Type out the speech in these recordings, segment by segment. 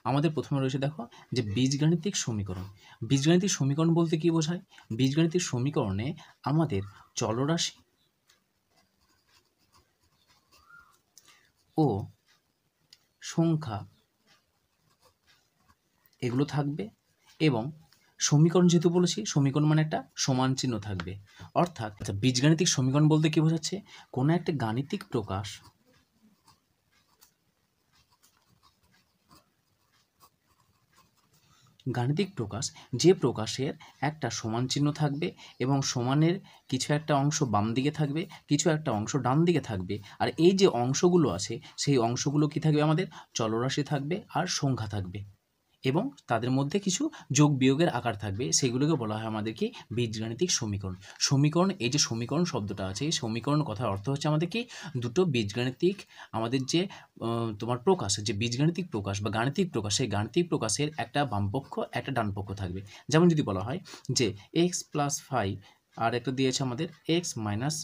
আমাদের প্রথমে রয়েছে দেখো যে বীজগাণিতিক সমীকরণ। বীজগাণিতিক সমীকরণ বলতে কি বোঝায়? বীজগাণিতিক সমীকরণে আমাদের চলরাশি ও সংখ্যা এগুলো থাকবে, এবং সমীকরণ যেহেতু বলেছি, সমীকরণ মানে একটা সমান চিহ্ন থাকবে। অর্থাৎ বীজগাণিতিক সমীকরণ বলতে কি বোঝাচ্ছে? কোনো একটা গাণিতিক প্রকাশ যে প্রকাশের একটা সমান চিহ্ন থাকবে, এবং সমানের কিছু একটা অংশ বাম দিকে থাকবে, কিছু একটা অংশ ডান দিকে থাকবে। আর এই যে অংশগুলো আছে সেই অংশগুলো কি থাকবে? আমাদের চলরাশি থাকবে আর সংখ্যা থাকবে, এবং তাদের মধ্যে কিছু যোগ বিয়োগের আকার থাকবে। সেগুলোকে বলা হয় আমাদের কি? বীজগাণিতিক সমীকরণ। সমীকরণ, এই যে সমীকরণ শব্দটা আছে, এই সমীকরণ কথার অর্থ হচ্ছে আমাদের কি? দুটো বীজগাণিতিক আমাদের যে তোমার প্রকাশ, যে বীজগাণিতিক প্রকাশ বা গাণিতিক প্রকাশ, সেই গাণিতিক প্রকাশের একটা বামপক্ষ একটা ডান পক্ষ থাকবে। যেমন যদি বলা হয় যে এক্স প্লাস 5 আর একটা দিয়েছে আমাদের এক্স মাইনাস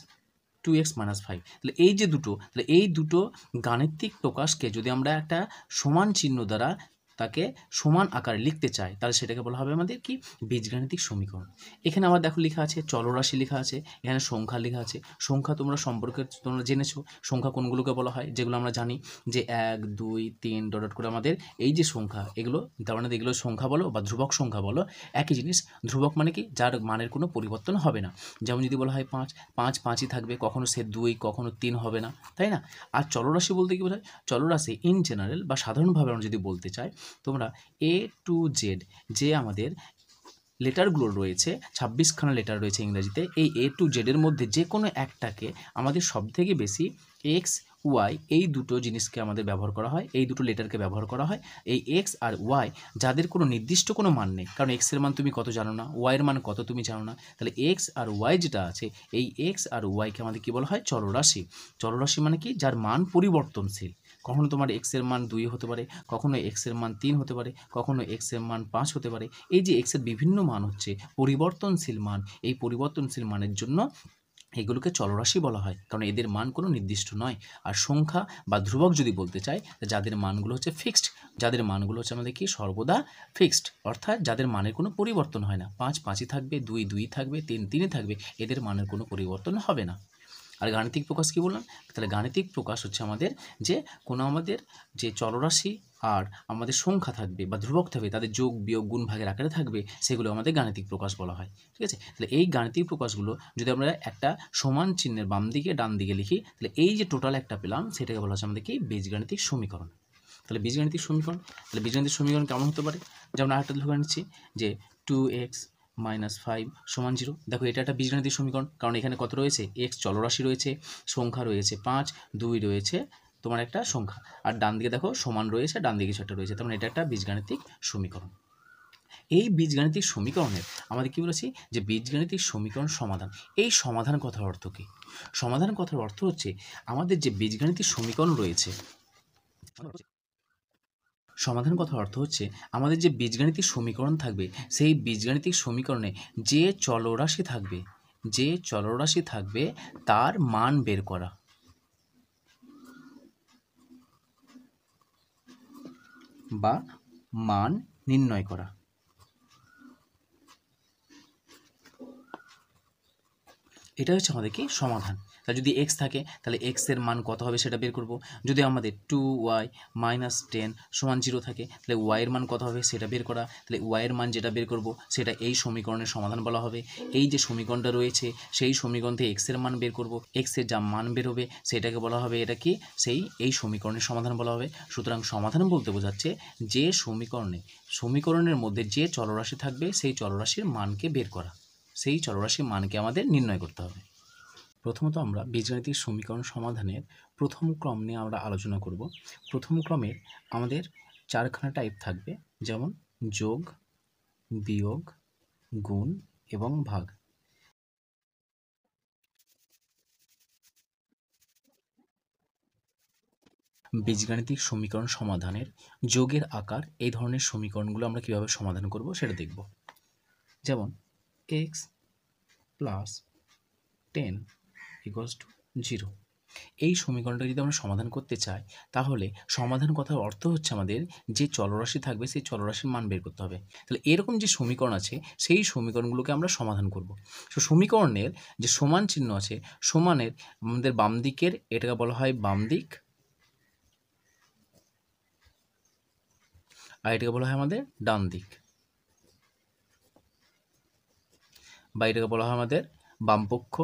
2x মাইনাস 5, তাহলে এই দুটো গাণিতিক প্রকাশকে যদি আমরা একটা সমান চিহ্ন দ্বারা তাকে সমান আকারে লিখতে চাই, তাহলে সেটাকে বলা হবে আমাদের কি? বীজগাণিতিক সমীকরণ। এখানে আবার দেখো লেখা আছে চলরাশি লেখা আছে, এখানে সংখ্যা লেখা আছে। সংখ্যা তোমরা জেনেছো সংখ্যা কোনগুলোকে বলা হয়, যেগুলো আমরা জানি যে 1 2 3 ডট করে আমাদের এই যে সংখ্যা, এগুলো তার মানে এগুলো সংখ্যা বলো বা ধ্রুবক সংখ্যা বলো, একই জিনিস। ধ্রুবক মানে কি? যার মানের কোনো পরিবর্তন হবে না। যেমন যদি বলা হয় 5, 5 5ই থাকবে, কখনো সে 2 কখনো 3 হবে না, তাই না? আর চলরাশি বলতে কি বোঝায়? চলরাশি ইন জেনারেল বা সাধারণভাবে আমরা যদি বলতে চাই, তোমরা A to Z যে আমাদের লেটারগুলো রয়েছে, 26খানা লেটার রয়েছে ইংরেজিতে, এই A to Z এর মধ্যে যে কোনো একটাকে আমাদের সবথেকে বেশি এক্স ওয়াই এই দুটো জিনিসকে আমাদের ব্যবহার করা হয়, এই দুটো লেটারকে ব্যবহার করা হয়। এই এক্স আর ওয়াই যাদের কোনো নির্দিষ্ট কোনো মান নেই, কারণ এক্সের মান তুমি কত জানো না, ওয়াইয়ের মান কত তুমি জানো না, তাহলে এক্স আর ওয়াই যেটা আছে, এই এক্স আর ওয়াইকে আমাদের কী বলা হয়? চলরাশি। চলরাশি মানে কি? যার মান পরিবর্তনশীল। কখনো তোমার এক্সের মান 2 হতে পারে, কখনো এক্সের মান 3 হতে পারে, কখনো এক্সের মান 5 হতে পারে। এই যে এক্সের বিভিন্ন মান হচ্ছে পরিবর্তনশীল মান, এই পরিবর্তনশীল মানের জন্য এগুলোকে চলরাশি বলা হয়, কারণ এদের মান কোনো নির্দিষ্ট নয়। আর সংখ্যা বা ধ্রুবক যদি বলতে চাই, যাদের মানগুলো হচ্ছে ফিক্সড, যাদের মানগুলো হচ্ছে আমাদের কি? সর্বদা ফিক্সড, অর্থাৎ যাদের মানের কোনো পরিবর্তন হয় না। 5 5ই থাকবে, 2 2ই থাকবে, 3 3ই থাকবে, এদের মানের কোনো পরিবর্তন হবে না। আর গাণিতিক প্রকাশ কি বললাম? তাহলে গাণিতিক প্রকাশ হচ্ছে আমাদের যে কোনো আমাদের যে চলরাশি আর আমাদের সংখ্যা থাকবে বা ধ্রুবক থাকবে, তাদের যোগ বিয়োগ গুণ ভাগের আকারে থাকবে, সেগুলো আমাদের গাণিতিক প্রকাশ বলা হয়। ঠিক আছে? তাহলে এই গাণিতিক প্রকাশগুলো যদি আমরা একটা সমান চিহ্নের বাম দিকে ডান দিকে লিখি, তাহলে এই যে টোটাল একটা পেলাম, সেটাকে বলা হচ্ছে আমাদের কি? বীজগাণিতিক সমীকরণ। তাহলে বীজগাণিতিক সমীকরণ কেমন হতে পারে? যেমন আরেকটা ধরে নিচ্ছি যে 2x মাইনাস 5 সমান 0। দেখো এটা একটা বীজগাণিতিক সমীকরণ, কারণ এখানে কত রয়েছে? এক্স চলরাশি রয়েছে, সংখ্যা রয়েছে 5, 2 রয়েছে তোমার একটা সংখ্যা, আর ডান দিকে দেখো সমান রয়েছে, ডান দিকে কিছু একটা রয়েছে, তার মানে এটা একটা বীজগাণিতিক সমীকরণ। এই বীজগাণিতিক সমীকরণের আমাদের কি বলেছি? যে বীজগাণিতিক সমীকরণ সমাধান। এই সমাধান কথার অর্থ কী? সমাধান কথার অর্থ হচ্ছে আমাদের যে বীজগাণিতিক সমীকরণ রয়েছে, সমাধান কথার অর্থ হচ্ছে আমাদের যে বীজগাণিতিক সমীকরণ থাকবে, সেই বীজগাণিতিক সমীকরণে যে চলরাশি থাকবে তার মান বের করা, বা মান নির্ণয় করা। এটা হচ্ছে আমাদের কি? সমাধান। তাহলে যদি এক্স থাকে, তাহলে এক্সের মান কত হবে সেটা বের করব। যদি আমাদের 2y মাইনাস 10 সমান 0 থাকে, তাহলে ওয়াইয়ের মান কত হবে সেটা বের করা। তাহলে ওয়াইয়ের মান যেটা বের করব সেটা এই সমীকরণের সমাধান বলা হবে। এই যে সমীকরণটা রয়েছে সেই সমীকরণ থেকে এক্সের মান বের করব, এক্সের যা মান বের হবে সেটাকে বলা হবে এটা কি? এই সমীকরণের সমাধান বলা হবে। সুতরাং সমাধান বলতে বোঝাচ্ছে যে সমীকরণের মধ্যে যে চলরাশি থাকবে সেই চলরাশির মানকে বের করা, সেই চলরাশির মানকে আমাদের নির্ণয় করতে হবে। প্রথমত আমরা বীজগাণিতিক সমীকরণ সমাধানের প্রথম ক্রম নিয়ে আমরা আলোচনা করব। প্রথম ক্রমের আমাদের 4খানা টাইপ থাকবে, যেমন যোগ, বিয়োগ, গুণ এবং ভাগ। বীজগাণিতিক সমীকরণ সমাধানের যোগের আকার এই ধরনের সমীকরণগুলো আমরা কীভাবে সমাধান করব সেটা দেখব। যেমন x প্লাস 10 ইকুয়ালস টু 0। এই সমীকরণটা যদি আমরা সমাধান করতে চাই তাহলে সমাধান কথার অর্থ হচ্ছে আমাদের যে চলরাশি থাকবে সেই চলরাশির মান বের করতে হবে। তাহলে এরকম যে সমীকরণ আছে সেই সমীকরণগুলোকে আমরা সমাধান করব। তো সমীকরণের যে সমান চিহ্ন আছে, সমানের আমাদের বাম দিকের এটাকে বলা হয় বাম দিক, আর এটাকে বলা হয় আমাদের ডান দিক, বা এটাকে বলা হয় আমাদের বামপক্ষ,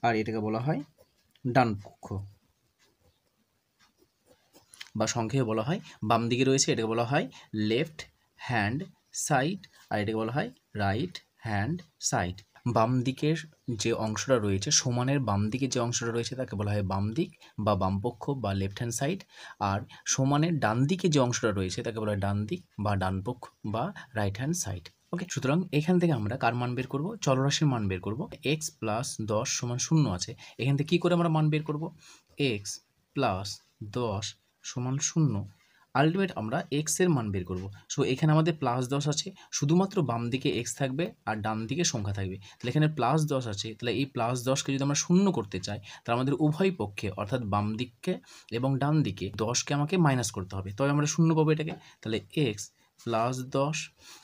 আর এটাকে বলা হয় ডান পক্ষ, বা সংক্ষেপে বলা হয় বাম দিকে রয়েছে এটাকে বলা হয় লেফট হ্যান্ড সাইড, আর এটাকে বলা হয় রাইট হ্যান্ড সাইড। বাম দিকের যে অংশটা রয়েছে, সমানের বাম দিকে যে অংশটা রয়েছে তাকে বলা হয় বাম দিক বা বামপক্ষ বা লেফট হ্যান্ড সাইড, আর সমানের ডান দিকে যে অংশটা রয়েছে তাকে বলা হয় ডান দিক বা ডান পক্ষ বা রাইট হ্যান্ড সাইড। ওকে, সুতরাং এখান থেকে আমরা কার মান বের করব? চলরাশির মান বের করব। এক্স প্লাস 10 সমান 0 আছে, এখান থেকে কী করে আমরা মান বের করব? এক্স প্লাস 10 সমান 0, আলটিমেট আমরা এক্স এর মান বের করব। সো এখানে আমাদের +10 আছে, শুধুমাত্র বাম দিকে এক্স থাকবে আর ডান দিকে সংখ্যা থাকবে। তাহলে এখানে +10 আছে, তাহলে এই +10কে যদি আমরা 0 করতে চাই তাহলে আমাদের উভয় পক্ষে অর্থাৎ বাম দিককে এবং ডান দিকে 10কে আমাকে মাইনাস করতে হবে, তবে আমরা 0 পাবো এটাকে। তাহলে এক্স +10,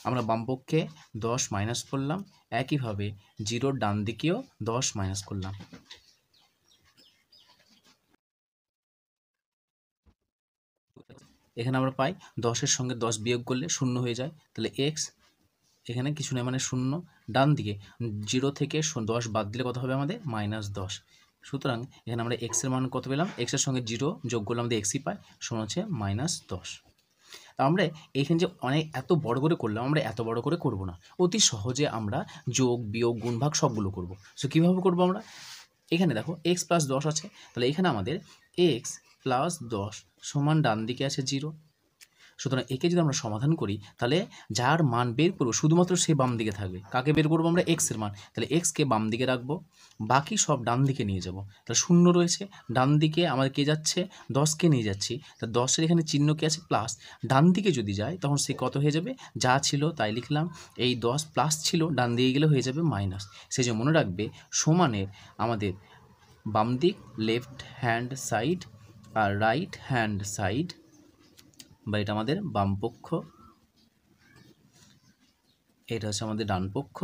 আমরা বাম পক্ষে 10 মাইনাস করলাম, একইভাবে 0 ডান দিকেও 10 মাইনাস করলাম। এখানে আমরা পাই 10-এর সঙ্গে 10 বিয়োগ করলে 0 হয়ে যায়, তাহলে এক্স এখানে কিছু নেই মানে 0, ডান দিকে 0 থেকে 10 বাদ দিলে কত হবে আমাদের? -10। সুতরাং এখানে আমরা এক্স এর মান কত পেলাম? এক্সের সঙ্গে 0 যোগ করলে আমাদের এক্সই পাই, সমান হচ্ছে -10। তা আমরা এইখানে যে এত বড় করে করলাম, আমরা এত বড় করে করব না, অতি সহজে আমরা যোগ বিয়োগ গুণ ভাগ সবগুলো করব। সো কীভাবে করবো আমরা? এখানে দেখো এক্স প্লাস 10 আছে, তাহলে এখানে আমাদের এক্স প্লাস 10 সমান ডান দিকে আছে 0। সুতরাং একে যদি আমরা সমাধান করি তাহলে যার মান বের করবো শুধুমাত্র সে বাম দিকে থাকবে। কাকে বের করবো আমরা? এক্স এর মান। তাহলে এক্সকে বাম দিকে রাখবো, বাকি সব ডান দিকে নিয়ে যাব। তাহলে 0 রয়েছে, ডান দিকে আমাদের কে যাচ্ছে? 10কে নিয়ে যাচ্ছি, তা 10-এর এখানে চিহ্ন কি আছে? প্লাস। ডান দিকে যদি যায় তখন সে কত হয়ে যাবে? যা ছিল তাই লিখলাম, এই 10 প্লাস ছিল, ডান দিকে গেলে হয়ে যাবে মাইনাস। সেই যে মনে রাখবে সমানের আমাদের বাম দিক লেফট হ্যান্ড সাইড আর রাইট হ্যান্ড সাইড, বা এটা আমাদের বাম পক্ষ, এটা হচ্ছে আমাদের ডান পক্ষ।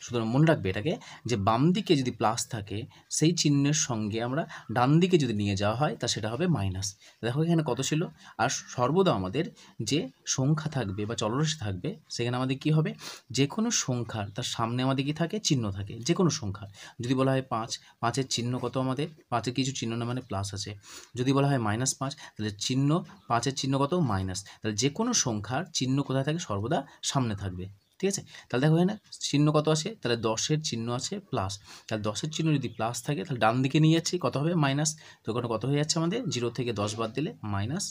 সুতরাং মনে রাখবে এটাকে যে বাম দিকে যদি প্লাস থাকে সেই চিহ্নের সঙ্গে আমরা ডান দিকে যদি নিয়ে যাওয়া হয় তা সেটা হবে মাইনাস। দেখো এখানে কত ছিল, আর সর্বদা আমাদের যে সংখ্যা থাকবে বা চলরাশি থাকবে সেখানে আমাদের কি হবে? যে কোনো সংখ্যার তার সামনে আমাদের কি থাকে? চিহ্ন থাকে। যে কোনো সংখ্যার যদি বলা হয় 5, 5-এর চিহ্ন কত আমাদের? 5-এর কিছু চিহ্ন না মানে প্লাস আছে। যদি বলা হয় -5 তাহলে চিহ্ন 5-এর চিহ্ন কত? মাইনাস। তাহলে যে কোনো সংখ্যার চিহ্ন কোথায় থাকে? সর্বদা সামনে থাকবে। ঠিক আছে, তাহলে দেখো এখানে চিহ্ন কত আছে? তাহলে 10-এর চিহ্ন আছে প্লাস, তাহলে 10-এর চিহ্ন যদি প্লাস থাকে তাহলে ডান দিকে নিয়ে যাচ্ছি, কত হবে? মাইনাস। তো ওখানে কত হয়ে যাচ্ছে আমাদের? 0 থেকে 10 বাদ দিলে -10।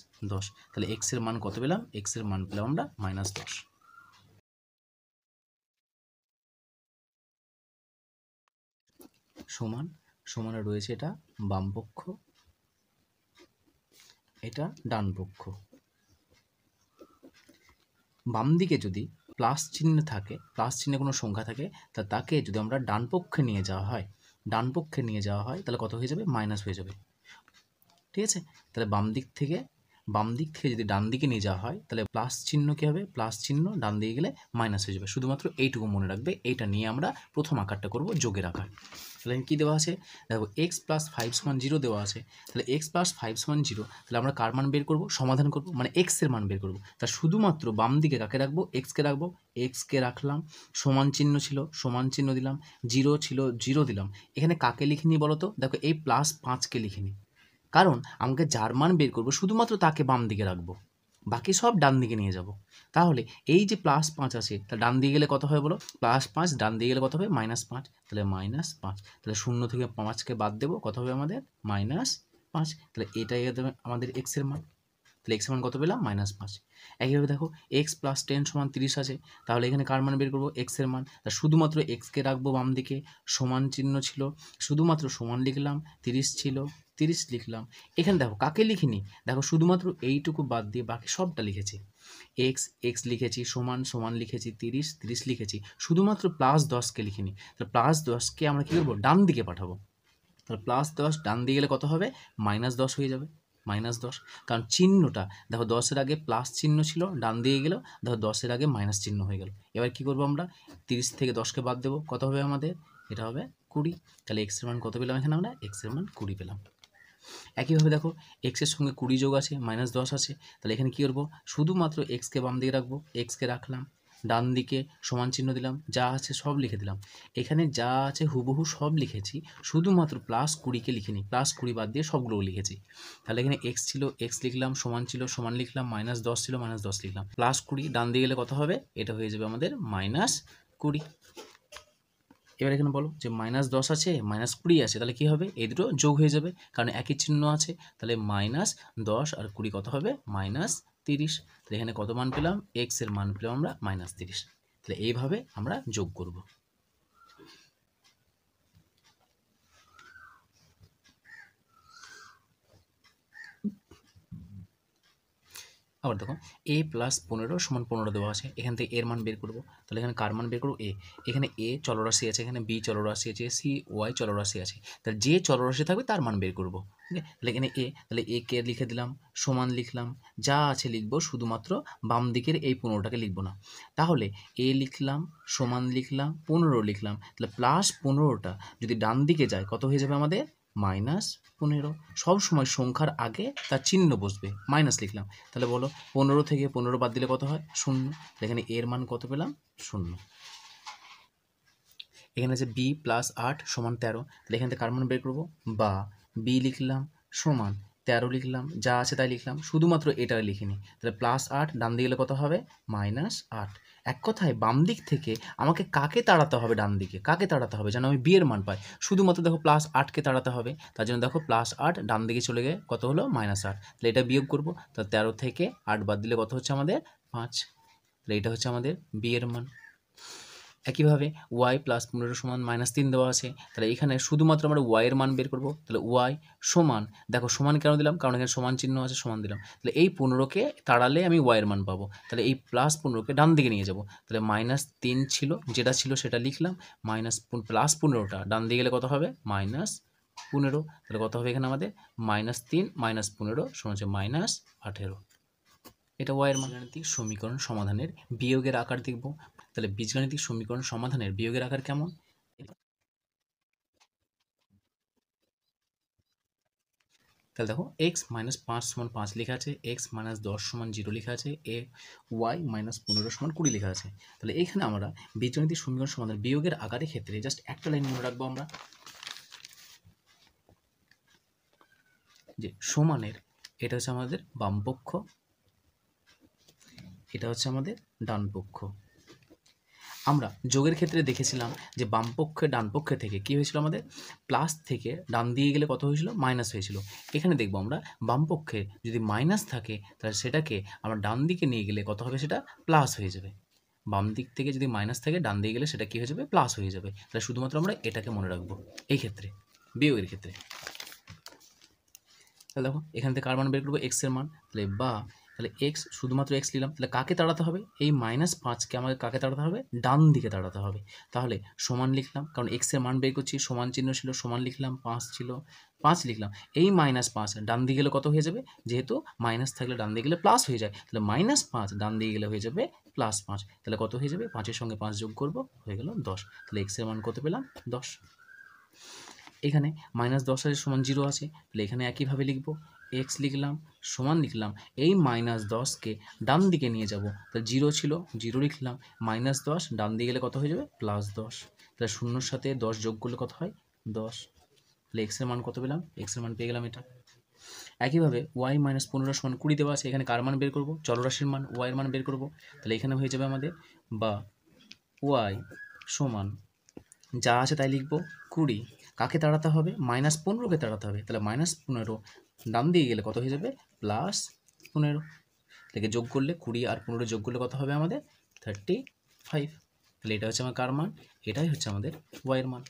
তাহলে এক্স এর মান কত পেলাম? এক্স এর মান পেলাম আমরা -10। সমান, সমানে রয়েছে এটা বাম পক্ষ, এটা ডান পক্ষ। বাম দিকে যদি প্লাস চিহ্ন থাকে, প্লাস চিহ্নে কোনো সংখ্যা থাকে, তা তাকে যদি আমরা ডান পক্ষে নিয়ে যাওয়া হয়, ডান পক্ষে নিয়ে যাওয়া হয় তাহলে কত হয়ে যাবে? মাইনাস হয়ে যাবে। ঠিক আছে, তাহলে বাম দিক থেকে যদি ডান দিকে নিয়ে যাওয়া হয় তাহলে প্লাস চিহ্ন কী হবে? প্লাস চিহ্ন ডান দিকে গেলে মাইনাস হয়ে যাবে। শুধুমাত্র এইটুকু মনে রাখবে, এইটা নিয়ে আমরা প্রথম আকারটা করব যোগের আকার। তাহলে কী দেওয়া আছে? দেখো এক্স প্লাস 5 সমান 0 দেওয়া আছে, তাহলে এক্স প্লাস 5 সমান 0, তাহলে আমরা কার মান বের করব? সমাধান করব, মানে এক্স এর মান বের করব। তা শুধুমাত্র বাম দিকে কাকে রাখবো? এক্সকে রাখবো, এক্সকে রাখলাম, সমান চিহ্ন ছিল সমান চিহ্ন দিলাম, 0 ছিল 0 দিলাম। এখানে কাকে লিখিনি বলো তো? দেখো এই +5কে লিখিনি, কারণ আমাকে যার মান বের করবো শুধুমাত্র তাকে বাম দিকে রাখবো, বাকি সব ডান দিকে নিয়ে যাব। তাহলে এই যে +5 আছে তা ডান দিকে গেলে কত হবে বলো? +5 ডান দিকে গেলে কত হবে? -5। তাহলে -5, তাহলে 0 থেকে 5কে বাদ দেবো, কত হবে আমাদের? -5। তাহলে এটাই আমাদের এক্স এর মান। তাহলে এক্স এর মান কত পেলাম? -5। একইভাবে দেখো এক্স প্লাস 10 সমান 30 আছে, তাহলে এখানে কার মান বের করবো? এক্স এর মান। তা শুধুমাত্র এক্সকে রাখবো বাম দিকে, সমান চিহ্ন ছিল, শুধুমাত্র সমান লিখলাম, 30 ছিল 30 লিখলাম। এখানে দেখো কাকে লিখিনি, দেখো শুধুমাত্র এইটুকু বাদ দিয়ে বাকি সবটা লিখেছি। এক্স লিখেছি, সমান সমান লিখেছি, 30 লিখেছি, শুধুমাত্র +10কে লিখিনি। তাহলে +10কে আমরা কী করবো, ডান দিকে পাঠাবো। তাহলে +10 ডান দিয়ে গেলে কত হবে, -10 হয়ে যাবে, -10। কারণ চিহ্নটা দেখো 10-এর আগে প্লাস চিহ্ন ছিল, ডান দিয়ে গেল, দেখো 10-এর আগে মাইনাস চিহ্ন হয়ে গেল। এবার কি করবো আমরা, 30 থেকে 10কে বাদ দেবো, কত হবে আমাদের, এটা হবে 20। তাহলে এক্সের মান কত পেলাম এখানে আমরা, এক্সের মান 20 পেলাম। একইভাবে দেখো এক্সের সঙ্গে 20 যোগ আছে, -10 আছে, তাহলে এখানে কী করবো, শুধুমাত্র এক্সকে বাম দিকে রাখবো, এক্সকে রাখলাম, ডান দিকে সমান চিহ্ন দিলাম, যা আছে সব লিখে দিলাম। এখানে যা আছে হুবহু সব লিখেছি, শুধুমাত্র +20কে লিখিনি, +20 বাদ দিয়ে সবগুলো লিখেছি। তাহলে এখানে এক্স ছিল, এক্স লিখলাম, সমান ছিল, সমান লিখলাম, -10 ছিল, -10 লিখলাম, +20 ডান দিয়ে গেলে কত হবে, এটা হয়ে যাবে আমাদের -20। এবার এখানে বলো যে -10 আছে, -20 আছে, তাহলে কী হবে, এই দুটো যোগ হয়ে যাবে, কারণ একই চিহ্ন আছে। তাহলে -10 আর 20 কত হবে, -30। তাহলে এখানে কত মান পেলাম, এক্স এর মান পেলাম আমরা -30। তাহলে এইভাবে আমরা যোগ করব। আবার দেখো a+15 = 15 দেওয়া আছে, এখান থেকে এর মান বের করব। তাহলে এখানে কার মান বের করবো, এ। এখানে এ চলরাশি আছে, এখানে বি চলরাশি আছে, সি ওয়াই চলরাশি আছে, তাহলে যে চলরাশি থাকবে তার মান বের করব। ঠিক আছে, তাহলে এখানে এ, তাহলে এ কে লিখে দিলাম, সমান লিখলাম, যা আছে লিখবো, শুধুমাত্র বাম দিকের এই 15টাকে লিখবো না। তাহলে এ লিখলাম, সমান লিখলাম, 15 লিখলাম, তাহলে +15টা যদি ডান দিকে যায় কত হয়ে যাবে আমাদের, -15। সব সময় সংখ্যার আগে তার চিহ্ন বসবে, মাইনাস লিখলাম। তাহলে বলো 15 থেকে 15 বাদ দিলে কত হয়, 0। এখানে এর মান কত পেলাম, 0। এখানে আছে b+8 = 13, তাহলে এখান থেকে কার মান বের করবো, বা বি লিখলাম, সমান 13 লিখলাম, যা আছে তাই লিখলাম, শুধুমাত্র এটা লিখিনি। তাহলে +8 ডান দিকে গেলে কত হবে, -8। এক কথায় বাম দিক থেকে আমাকে কাকে তাড়াতে হবে, ডান দিকে কাকে তাড়াতে হবে যেন আমি বি এর মান পাই, শুধুমাত্র দেখো +8কে তাড়াতে হবে। তার জন্য দেখো +8 ডান দিকে চলে গিয়ে কত হলো, -8। তাহলে এটা বিয়োগ করবো, তাহলে 13 থেকে 8 বাদ দিলে কত হচ্ছে আমাদের, 5। তাহলে এটা হচ্ছে আমাদের বি এর মান। একইভাবে y+15 = -3 দেওয়া আছে, তাহলে এখানে শুধুমাত্র আমরা y এর মান বের করব। তাহলে y সমান, দেখো সমান কেন দিলাম, কারণ এখানে সমান চিহ্ন আছে, সমান দিলাম। তাহলে এই 15কে তাড়ালে আমি y এর মান পাবো, তাহলে এই +15কে ডান দিকে নিয়ে যাব। তাহলে -3 ছিল, যেটা ছিল সেটা লিখলাম, +15টা ডান দিকে গেলে কত হবে, -15। তাহলে কত হবে এখানে আমাদের, -3 -15 = -18। এটা y এর মান। বীজগাণিতিক সমীকরণ সমাধানের বিয়োগের আকার দেখব। তাহলে বীজগাণিতিক সমীকরণ সমাধানের বিয়োগের আকার কেমন, তাহলে দেখো x - 5 = 5 লেখা আছে, x - 10 = 0 লেখা আছে, y - 15 = 20 লেখা আছে। তাহলে এখানে আমরা বীজগাণিতিক সমীকরণ সমাধানের বিয়োগের আকারের ক্ষেত্রে জাস্ট একটা লাইন মনে রাখবো আমরা, যে সমানের এটা হচ্ছে আমাদের বাম পক্ষ, এটা হচ্ছে আমাদের ডান পক্ষ। আমরা যোগের ক্ষেত্রে দেখেছিলাম যে বাম পক্ষে ডান পক্ষে থেকে কী হয়েছিল, আমাদের প্লাস থেকে ডান দিয়ে গেলে কত হয়েছিল, মাইনাস হয়েছিল। এখানে দেখবো আমরা বাম পক্ষে যদি মাইনাস থাকে তাহলে সেটাকে আমরা ডান দিকে নিয়ে গেলে কত হবে, সেটা প্লাস হয়ে যাবে। বাম দিক থেকে যদি মাইনাস থাকে ডান দিয়ে গেলে সেটা কী হয়ে যাবে, প্লাস হয়ে যাবে। তাহলে শুধুমাত্র আমরা এটাকে মনে রাখবো এই ক্ষেত্রে, বিয়োগের ক্ষেত্রে। তাহলে দেখো এখান থেকে কার মান বের করবো, এক্সের মান। তাহলে এক্স, শুধুমাত্র এক্স নিলাম, তাহলে কাকে তাড়াতে হবে, এই -5কে আমাকে কাকে তাড়াতে হবে, ডান দিকে তাড়াতে হবে। তাহলে সমান লিখলাম, কারণ এক্সের মান বের করছি, সমান চিহ্ন ছিল, সমান লিখলাম, 5 ছিল, 5 লিখলাম। এই -5 ডান দিকে গেলে কত হয়ে যাবে, যেহেতু মাইনাস থাকলে ডান দিকে গেলে প্লাস হয়ে যায়, তাহলে -5 ডান দিকে গেলে হয়ে যাবে +5। তাহলে কত হয়ে যাবে, 5-এর সঙ্গে 5 যোগ করব, হয়ে গেল 10। তাহলে এক্সের মান কত পেলাম, 10। এখানে -10 আছে, সমান 0 আছে, তাহলে এখানে একইভাবে লিখব, এক্স লিখলাম, সমান লিখলাম, এই -10কে ডান দিকে নিয়ে যাব, তাহলে 0 ছিল, 0 লিখলাম, -10 ডান দিকে গেলে কত হয়ে যাবে, +10। তাহলে 0-র সাথে 10 যোগ করলে কত হয়, 10। তাহলে এক্সের মান কত পেলাম, এক্সের মান পেয়ে গেলাম এটা। একইভাবে y - 15 = 20 দেওয়া আছে, এখানে কার মান বের করব, চলরাশির মান, y এর মান বের করব। তাহলে এখানে হয়ে যাবে আমাদের, বা y সমান, যা আছে তাই লিখব, 20। কাকে তাড়াতে হবে, -15কে তাড়াতে হবে, তাহলে -15 ডান দিয়ে গেলে কত হয়ে যাবে, +15। থেকে যোগ করলে 20 আর 15 যোগ করলে কত হবে আমাদের, 35। তাহলে এটা হচ্ছে আমার কার মান, এটাই হচ্ছে আমাদের y এর মান।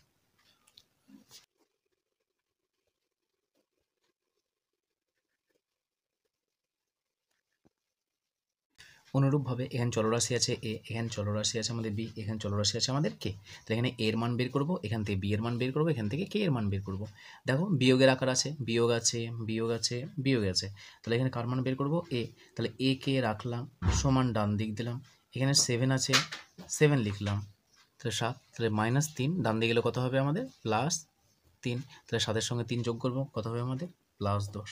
অনুরূপভাবে এখানে চলরাশি আছে এ, এখানে চলরাশি আছে আমাদের বি, এখানে চলরাশি আছে আমাদের কে। তাহলে এখানে এর মান বের করব, এখান থেকে বি এর মান বের করব, এখান থেকে কে এর মান বের করব। দেখো বিয়োগের আকার আছে, বিয়োগ আছে, বিয়োগ আছে, বিয়োগ আছে। তাহলে এখানে কার মান বের করব, এ। তাহলে এ কে রাখলাম সমান ডান দিক দিলাম, এখানে 7 আছে 7 লিখলাম, তাহলে 7, তাহলে -3 ডান দিকে গেলে কত হবে আমাদের +3, তাহলে 7-এর সঙ্গে 3 যোগ করব, কত হবে আমাদের +10।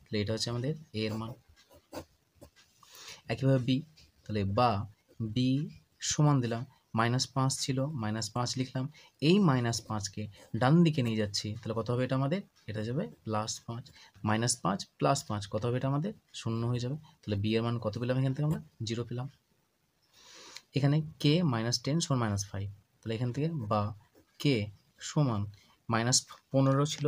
তাহলে এটা হচ্ছে আমাদের এ এর মান। একইভাবে বি, তাহলে বা বি সমান দিলাম, -5 ছিল -5 লিখলাম, এই -5কে ডান দিকে নিয়ে যাচ্ছি, তাহলে কত হবে এটা আমাদের, এটা যাবে +5, -5 +5 কত হবে এটা আমাদের 0 হয়ে যাবে। তাহলে বি এর মান কত পেলাম, এখান থেকে আমরা 0 পেলাম। এখানে কে -10 সমান -5, তাহলে এখান থেকে বা কে সমান -15 ছিল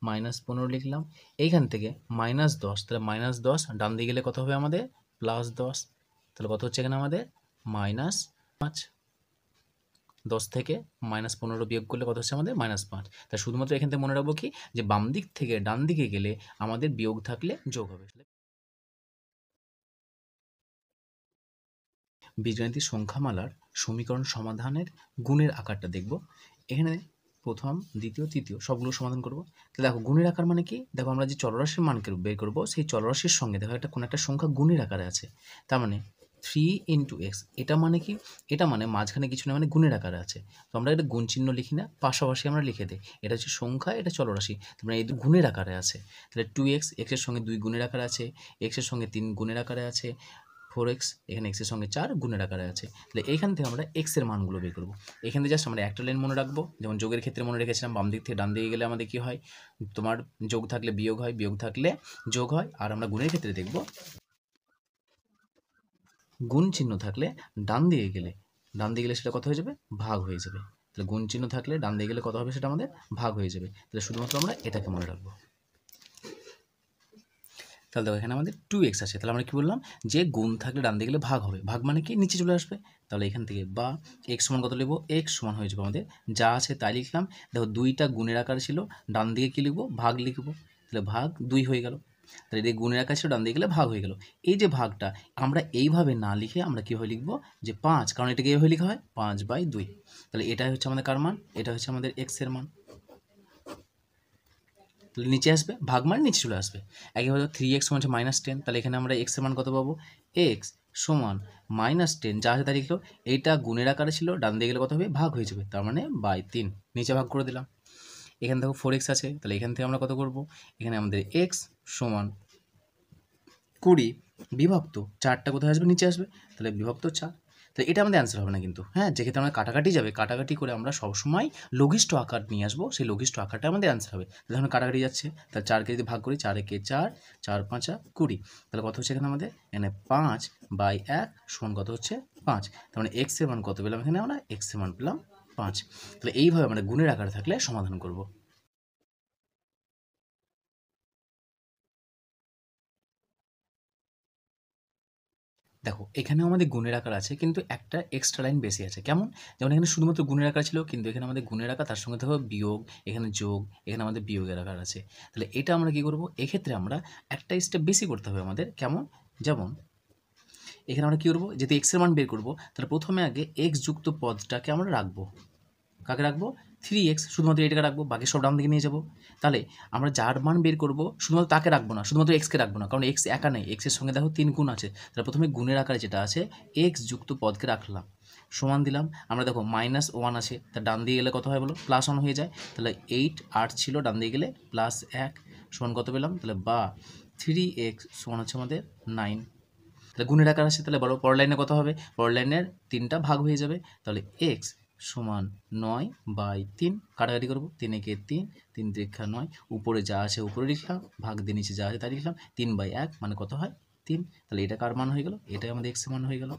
-15 লিখলাম, এইখান থেকে -10, তাহলে -10 ডান দিকে গেলে কত হবে আমাদের +10, তাহলে কত হচ্ছে এখানে আমাদের -5। 10 থেকে -15 বিয়োগ করলে কত হচ্ছে আমাদের -5। তাই শুধুমাত্র এখান থেকে মনে রাখবো কি, যে বাম দিক থেকে ডান দিকে গেলে আমাদের বিয়োগ থাকলে যোগ হবে। বীজগণিতিক সংখ্যামালার সমীকরণ সমাধানের গুণের আকারটা দেখব। এখানে প্রথম, দ্বিতীয়, তৃতীয় সবগুলো সমাধান করব। তো দেখো গুণের আকার মানে কি, দেখো আমরা যে চলরাশির মানকে বের করব, সেই চলরাশির সঙ্গে দেখো কোনো একটা সংখ্যা গুণের আকারে আছে। তার মানে 3 × x, এটা মানে কি, এটা মানে মাঝখানে কিছু না, মানে গুণের আকারে আছে। তো আমরা এটা গুণ চিহ্ন লিখি না, পাশাপাশি আমরা লিখে দিই, এটা হচ্ছে সংখ্যা, এটা চলরাশি, তার মানে এই গুণের আকারে আছে। তাহলে 2x, x এর সঙ্গে 2 গুণের আকারে আছে, x এর সঙ্গে 3 গুণের আকারে আছে, 4x, এখানে x এর সঙ্গে 4 গুণের আকারে আছে। তাহলে এইখান থেকে আমরা x এর মানগুলো বের করব। এখানে জাস্ট আমরা একটা লাইন মনে রাখবো, যেমন যোগের ক্ষেত্রে মনে রেখেছিলাম, বাম দিক থেকে ডান দিকে গেলে আমাদের কি হয়, তোমার যোগ থাকলে বিয়োগ হয়, বিয়োগ থাকলে যোগ হয়। আর আমরা গুণের ক্ষেত্রে দেখব, গুণ চিহ্ন থাকলে ডান দিকে গেলে সেটা কত হয়ে যাবে, ভাগ হয়ে যাবে। তাহলে গুণ চিহ্ন থাকলে ডান দিকে গেলে কত হবে, সেটা আমাদের ভাগ হয়ে যাবে। তাহলে শুধুমাত্র আমরা এটাকে মনে রাখবো। তাহলে দেখো এখানে আমাদের 2x আছে, তাহলে আমরা কি বললাম, যে গুণ থাকলে ডান দিকে গেলে ভাগ হবে, ভাগ মানে কি নিচে চলে আসবে। তাহলে এখান থেকে বা x সমান কত লিখবো, x সমান হয়ে যাবে আমাদের যা আছে তাই লিখলাম। দেখো 2টা গুণের আকার ছিল, ডান দিকে কি লিখবো, ভাগ লিখবো, তাহলে ভাগ 2 হয়ে গেল। তাহলে এই গুণের আকার ছিল, ডান দিকে গেলে ভাগ হয়ে গেল। এই যে ভাগটা আমরা এইভাবে না লিখে আমরা কীভাবে লিখবো, যে 5, কারণ এটাকে এইভাবে লেখা হয় 5/2। তাহলে এটাই হচ্ছে আমাদের কার মান, এটা হচ্ছে আমাদের x এর মান। তাহলে নিচে আসবে, ভাগ মানে নিচে চলে আসবে। একইভাবে 3x সমান হচ্ছে -10, তাহলে এখানে আমরা x এর মান কত পাবো, x সমান -10 যা আছে তাই লিখলো, এইটা গুণের আকারে ছিল, ডান দিকে গেলে কত হবে, ভাগ হয়ে যাবে, তার মানে 3 নিচে ভাগ করে দিলাম। এখানে দেখো 4x আছে, তাহলে এখান থেকে আমরা কত করব, এখানে আমাদের x সমান 20 বিভক্ত 4টা কোথায় আসবে, নিচে আসবে, তাহলে বিভক্ত 4। তাহলে এটা আমাদের অ্যান্সার হবে না কিন্তু, হ্যাঁ, যেক্ষেত্রে আমরা কাটাকাটি যাবে, কাটাকাটি করে আমরা সবসময় লঘিষ্ঠ আকার নিয়ে আসবো, সেই লঘিষ্ঠ আকারটা আমাদের অ্যান্সার হবে। তাহলে এখন কাটাকাটি যাচ্ছে, তাহলে 4কে যদি ভাগ করি, 4 একে 4, 4 5 20, তাহলে কত হচ্ছে এখানে আমাদের, এখানে 5/1 সমান কত হচ্ছে 5। তার মানে x এর মান কত পেলাম, এখানে আমরা x এর মান পেলাম 5। তাহলে এইভাবে আমরা গুণের আকারে থাকলে সমাধান করব। দেখো এখানেও আমাদের গুণের আকার আছে, কিন্তু একটা এক্সট্রা লাইন বেশি আছে। কেমন, যেমন এখানে শুধুমাত্র গুণের আকার ছিল, কিন্তু এখানে আমাদের গুণের আকার, তার সঙ্গে দেখো বিয়োগ, এখানে যোগ, এখানে আমাদের বিয়োগের আকার আছে। তাহলে এটা আমরা কি করব, এক্ষেত্রে আমরা একটা স্টেপ বেশি করতে হবে আমাদের। কেমন, যেমন এখানে আমরা কী করবো, যেহেতু এক্সের মান বের করবো, তাহলে প্রথমে আগে এক্স যুক্ত পদটাকে আমরা রাখবো। কাকে রাখবো, 3x, শুধুমাত্র এটাকে রাখবো, বাকি সব ডান দিকে নিয়ে যাবো। তাহলে আমরা যার মান বের করবো শুধুমাত্র তাকে রাখবো না, শুধুমাত্র এক্সকে রাখবো না, কারণ এক্স একা নেই, এক্সের সঙ্গে দেখো 3 গুণ আছে। তাহলে প্রথমে গুণের আকারে যেটা আছে, এক্স যুক্ত পদকে রাখলাম, সমান দিলাম। আমরা দেখো -1 আছে, তার ডান দিয়ে গেলে কত হয় বলো, +1 হয়ে যায়। তাহলে 8 ছিল, ডান দিয়ে গেলে +1 সমান কত পেলাম, তাহলে বা 3x সমান হচ্ছে আমাদের 9। তাহলে গুণের আকার আছে, তাহলে বড় পরের লাইনে কত হবে, পরের লাইনের 3টা ভাগ হয়ে যাবে। তাহলে x সমান 9/3, কাটাকাটি করবো, 3 একে 3, 3 3 9, উপরে যা আছে উপরে লিখলাম, ভাগ দিয়ে নিচে যা আছে তাই লিখলাম, 3/1 মানে কত হয় 3। তাহলে এটা কার মান হয়ে গেল, এটাই আমাদের x এর মান হয়ে গেল।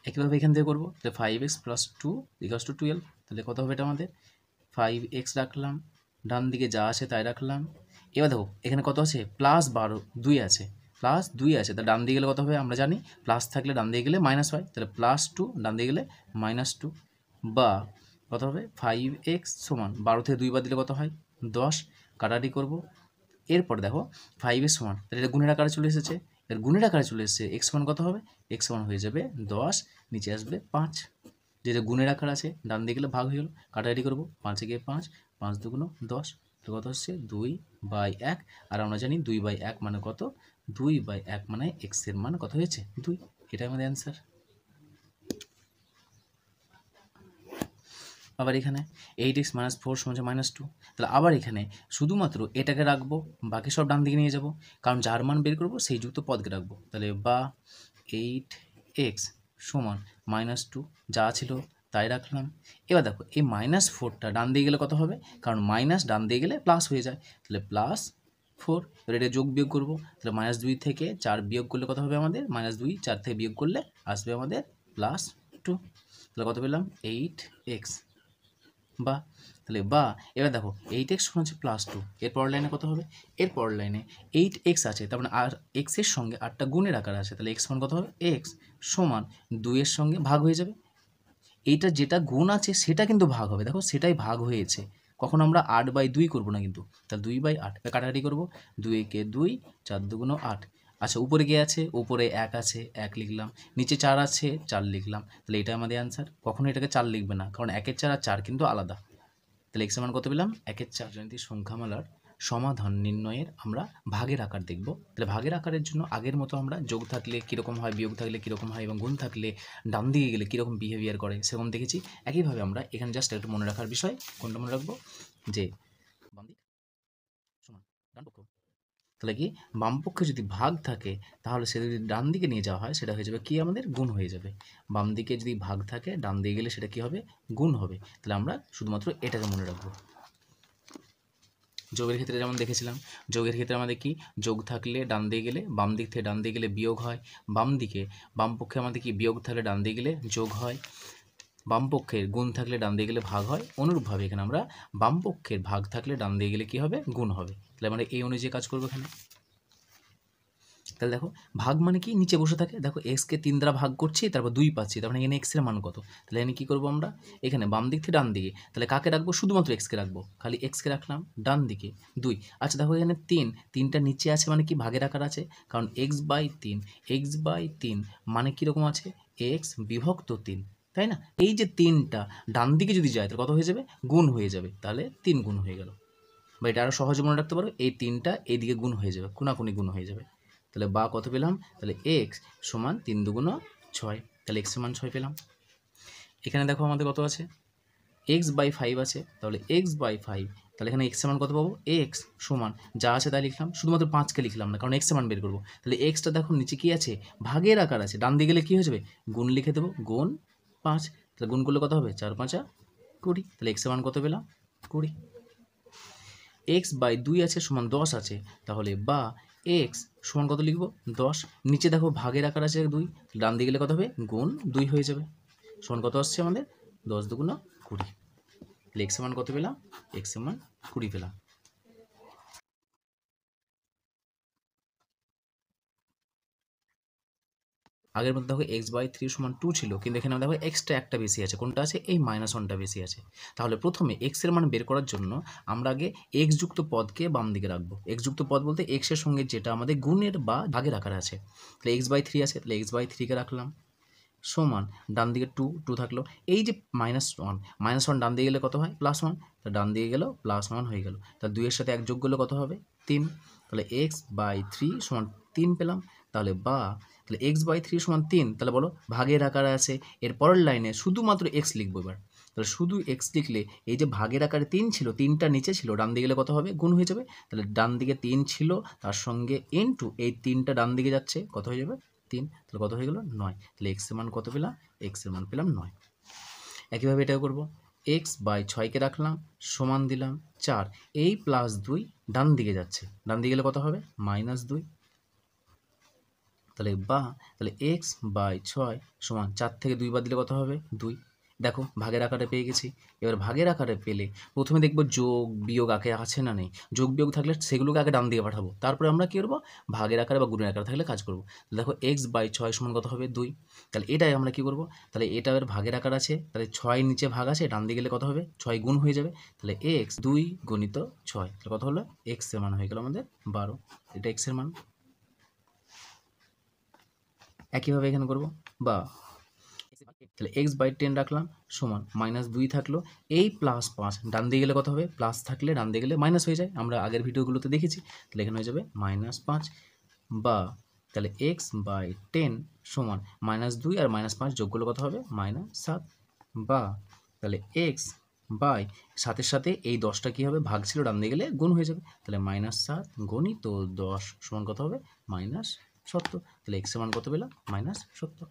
একইভাবে এখান থেকে করবো, তাহলে 5x + 2 = 12, তাহলে কত হবে এটা আমাদের, 5x রাখলাম, ডান দিকে যা আছে তাই রাখলাম। এবার দেখো এখানে কত আছে, +12 2 আছে, +2 আছে, তাহলে ডান দিকে গেলে কত হবে, আমরা জানি প্লাস থাকলে ডান দিকে গেলে মাইনাস হয়, তাহলে +2 ডান দিকে গেলে -2, বা কত হবে 5x সমান 12 থেকে 2 বাদ দিলে কত হয় 10, কাটাকাটি করবো। এরপর দেখো 5x সমান, তাহলে এটা গুণের আকারে চলে এসেছে, এর গুণের আকারে চলে এসছে, এক্স মান কত হবে, এক্স মান হয়ে যাবে 10, নিচে আসবে 5, যেটা গুণের আকার আছে ডান দিকে গেলে ভাগ হয়ে গেল, কাটাকাটি করবো, 5 গিয়ে 5, 5 দুগুণ 10, তো কত হচ্ছে 2/1, আর আমরা জানি 2/1 মানে কত, 2/1 মানে এক্স এর মান কত হয়েছে 2, এটাই আমাদের অ্যান্সার। আবার এখানে 8x - 4 = -2, তাহলে আবার এখানে শুধুমাত্র এটাকে রাখবো, বাকি সব ডান দিকে নিয়ে যাব, কারণ যার মান বের করবো সেই যুক্ত পদকে রাখবো। তাহলে বা 8x = -2, যা ছিল তাই রাখলাম। এবার দেখো এই -4টা ডান দিকে গেলে কত হবে, কারণ মাইনাস ডান দিকে গেলে প্লাস হয়ে যায়, তাহলে +4, এবার এটা যোগ বিয়োগ করবো, তাহলে -2 থেকে 4 বিয়োগ করলে কত হবে আমাদের, -2 4 থেকে বিয়োগ করলে আসবে আমাদের +2, তাহলে কত পেলাম 8x। বা তাহলে বা এবার দেখো 8x হচ্ছে +2, এর পরের লাইনে কত হবে, এর পরের লাইনে 8x আছে, তার মানে আর x এর সঙ্গে 8টা গুণের আকার আছে, তাহলে x মান কত হবে, x = 2 এর সঙ্গে ভাগ হয়ে যাবে, এইটা যেটা গুণ আছে সেটা কিন্তু ভাগ হবে, দেখো সেটাই ভাগ হয়েছে, কখন আমরা 8/2 করবো না কিন্তু, তাহলে 2/8, কাটাকাটি করবো, 2 একে 2, 4 দুগুণ 8, আচ্ছা উপরে গিয়ে আছে, উপরে 1 আছে 1 লিখলাম, নিচে 4 আছে 4 লিখলাম, তাহলে এটা আমাদের অ্যান্সার। কখনো এটাকে 4 লিখবে না, কারণ 1-এর 4 আর 4 কিন্তু আলাদা, তাহলে এক্স এর মান কত পেলাম, 1-এর 4। জ্যামিতিক সংখ্যামালার সমাধান নির্ণয়ের আমরা ভাগের আকার দেখব। তাহলে ভাগের আকারের জন্য আগের মতো আমরা যোগ থাকলে কীরকম হয়, বিয়োগ থাকলে কীরকম হয়, এবং গুণ থাকলে ডান দিকে গেলে কীরকম বিহেভিয়ার করে সেরকম দেখেছি। একইভাবে আমরা এখানে জাস্ট একটু মনে রাখার বিষয়, কোনটা মনে রাখবো, যে বাম দিক সমান ডান পক্ষ, তাহলে কি বাম পক্ষে যদি ভাগ থাকে তাহলে সেটা যদি ডান দিকে নিয়ে যাওয়া হয় সেটা হয়ে যাবে কি আমাদের গুণ হয়ে যাবে, বাম দিকে যদি ভাগ থাকে ডান দিকে গেলে সেটা কি হবে, গুণ হবে। তাহলে আমরা শুধুমাত্র এটাকে মনে রাখবো। যোগের ক্ষেত্রে যেমন দেখেছিলাম, যোগের ক্ষেত্রে আমাদের কি যোগ থাকলে ডান দিকে গেলে, বাম দিক থেকে ডান দিকে গেলে বিয়োগ হয়, বাম পক্ষে আমাদের কি বিয়োগ থাকলে ডান দিকে গেলে যোগ হয়, বাম পক্ষের গুণ থাকলে ডান দিকে গেলে ভাগ হয়। অনুরূপভাবে এখানে আমরা বাম পক্ষের ভাগ থাকলে ডান দিকে গেলে কী হবে, গুণ হবে। তাহলে আমরা এই অনুযায়ী কাজ করবো এখানে। তাহলে দেখো ভাগ মানে কি, নিচে বসে থাকে, দেখো এক্সকে 3 দ্বারা ভাগ করছি, তারপর 2 পাচ্ছি, তার মানে এখানে এক্সের মান কত, তাহলে এখানে কী করবো আমরা, এখানে বাম দিক থেকে ডান দিকে, তাহলে কাকে রাখবো, শুধুমাত্র এক্সকে রাখবো, খালি এক্সকে রাখলাম, ডান দিকে 2। আচ্ছা দেখো এখানে 3টা নিচে আছে মানে কি ভাগের আকার আছে, কারণ x/3 মানে কীরকম আছে, x/3, তাই না, এই যে 3টা ডান দিকে যদি যায় তাহলে কত হয়ে যাবে, গুণ হয়ে যাবে, তাহলে 3 গুণ হয়ে গেল। বা এটা আরও সহজে মনে রাখতে পারো, এই 3টা এইদিকে গুণ হয়ে যাবে, কোনাকুনি গুণ হয়ে যাবে। তাহলে বা কত পেলাম, তাহলে এক্স সমান 3 দুগুণ 6, তাহলে এক্সের মান 6 পেলাম। এখানে দেখো আমাদের কত আছে, x/5 আছে, তাহলে x/5, তাহলে এখানে এক্সের মান কত পাবো, এক্স সমান যা আছে তাই লিখলাম, শুধুমাত্র 5কে লিখলাম না, কারণ এক্সের মান বের করবো। তাহলে এক্সটা দেখো নিচে কী আছে, ভাগের আকার আছে, ডান দিকে গেলে কী হয়ে যাবে, গুণ লিখে দেবো, গুণ 5, তাহলে গুণ করলে কত হবে, 4×5 = 20, তাহলে এক্সের মান কত পেলাম, 20। x/2 আছে সমান 10 আছে, তাহলে বা এক্স সমান কত লিখব, 10, নিচে দেখো ভাগের আকার আছে 2, ডান দিকে গেলে কত হবে, গুণ 2 হয়ে যাবে, সমান কত আসছে আমাদের, 10 দুগুণ 20, তাহলে এক্সের মান কত পেলাম, এক্সের মান 20 পেলাম। আগের মধ্যে দেখো x/3 = 2 ছিল, কিন্তু এখানে দেখো এক্সট্রা একটা বেশি আছে, কোনটা আছে, এই -1টা বেশি আছে। তাহলে প্রথমে এক্স এর মান বের করার জন্য আমরা আগে এক্স যুক্ত পদকে বাম দিকে রাখবো। এক্স যুক্ত পদ বলতে এক্স এর সঙ্গে যেটা আমাদের গুণের বা ভাগের আকারে আছে, তাহলে x/3 আছে, তাহলে x/3কে রাখলাম, সমান ডান দিকে 2 থাকলো, এই যে -1 ডান দিকে গেলে কত হয়, +1, তা ডান দিকে গেলেও +1 হয়ে গেল, তা 2 এর সাথে 1 যোগ করলে কত হবে, 3, তাহলে x/3 = 3 পেলাম। তাহলে তাহলে x/3 = 3, তাহলে বলো ভাগের আকারে আছে, এর পরের লাইনে শুধুমাত্র x লিখবো এবার, তাহলে শুধু x লিখলে এই যে ভাগের আকারে 3 ছিল, 3টা নিচে ছিল, ডান দিকে গেলে কত হবে, গুণ হয়ে যাবে, তাহলে ডান দিকে 3 ছিল, তার সঙ্গে ইনটু এই 3টা ডান দিকে যাচ্ছে, কত হয়ে যাবে, 3, তাহলে কত হয়ে গেল, 9, তাহলে এক্সের মান কত পেলাম, এক্সের মান পেলাম 9। একইভাবে এটাও করবো, x/6কে রাখলাম, সমান দিলাম 4, এই +2 ডান দিকে যাচ্ছে, ডান দিকে গেলে কত হবে, -2, তাহলে তাহলে x/6 সমান 4 থেকে 2 বাদ দিলে কত হবে, 2। দেখো ভাগের আকারে পেয়ে গেছি। এবার ভাগের আকারে পেলে প্রথমে দেখবো যোগ বিয়োগ আগে আছে না নেই, যোগ বিয়োগ থাকলে সেগুলোকে আগে ডান দিকে পাঠাবো, তারপরে আমরা কী করবো, ভাগের আকারে বা গুণের আকারে থাকলে কাজ করবো। দেখো x/6 সমান কত হবে, 2, তাহলে এটাই আমরা কী করবো, তাহলে এটা এর ভাগের আকার আছে, তাহলে 6 নিচে ভাগ আছে, ডান দিকে গেলে কত হবে, 6 গুণ হয়ে যাবে, তাহলে x 2 × 6, তাহলে কত হলো, x এর মান হয়ে গেল আমাদের 12, এটা x এর মান। একইভাবে এখানে করব, বা তাহলে x/10 রাখলাম সমান -2 থাকলো, এই +5 ডান দিকে গেলে কত হবে, প্লাস থাকলে ডান দিকে গেলে মাইনাস হয়ে যায়, আমরা আগের ভিডিওগুলোতে দেখেছি। তাহলে এখানে হয়ে যাবে -5, বা তাহলে x/10 সমান -2 আর -5 যোগ করলে কত হবে, -7, বা তাহলে x/7 সাথে এই 10টা কী হবে, ভাগ ছিল, ডান দিকে গেলে গুণ হয়ে যাবে। তাহলে -7 গণিত 10 সমান কত হবে, -70। তাহলে x এর মান কত পেলাম, -70।